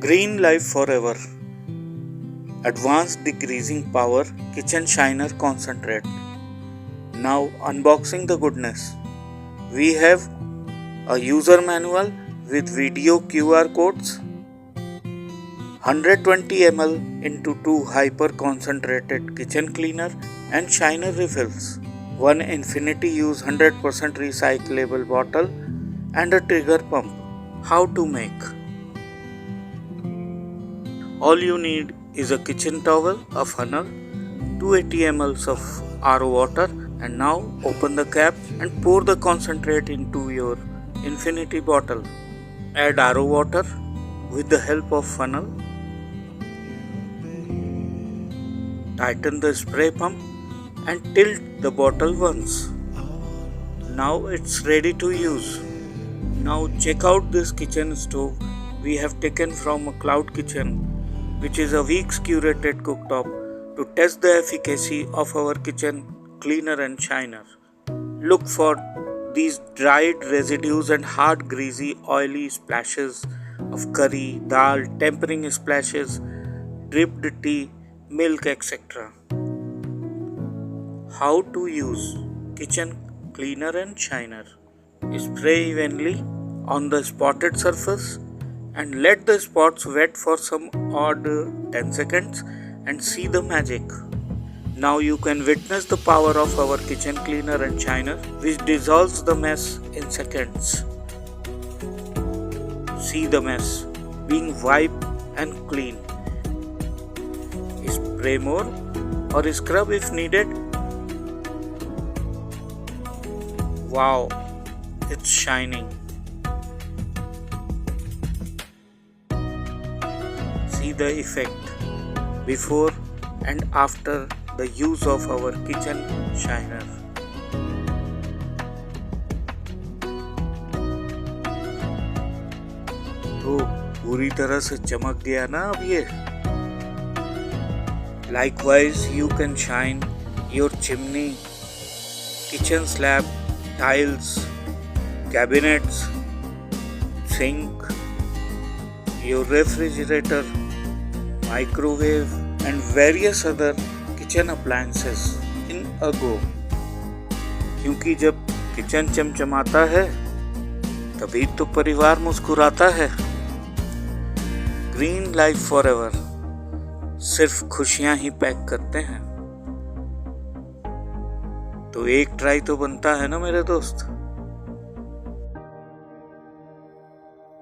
Green Life Forever Advanced Degreasing Power Kitchen Shiner Concentrate. Now unboxing the goodness. We have a user manual with video QR codes, 120 ml into 2 hyper concentrated kitchen cleaner and shiner refills, one infinity use 100% recyclable bottle and a trigger pump. How to make? All you need is a kitchen towel, a funnel, 280 ml of RO water, and now open the cap and pour the concentrate into your infinity bottle. Add RO water with the help of funnel. Tighten the spray pump and tilt the bottle once. Now it's ready to use. Now check out this kitchen stove we have taken from a cloud kitchen, which is a week's curated cooktop to test the efficacy of our kitchen cleaner and shiner. Look for these dried residues and hard greasy oily splashes of curry, dal, tempering splashes, dripped tea, milk, etc. How to use kitchen cleaner and shiner. Spray evenly on the spotted surface and let the spots wet for some odd 10 seconds and see the magic. Now you can witness the power of our kitchen cleaner and shiner, which dissolves the mess in seconds. See the mess being wiped and clean. Spray more or scrub if needed. Wow, it's shining. See the effect before and after the use of our kitchen shiner. तो पूरी तरह से चमक गया ना अब ये. Likewise, you can shine your chimney, kitchen slab, tiles, cabinets, sink, your refrigerator, microwave and various other kitchen appliances in a go. क्योंकि जब किचन चमचमाता है तभी तो परिवार मुस्कुराता है. ग्रीन लाइफ फॉरएवर सिर्फ खुशियां ही पैक करते हैं. तो एक ट्राई तो बनता है ना मेरे दोस्त.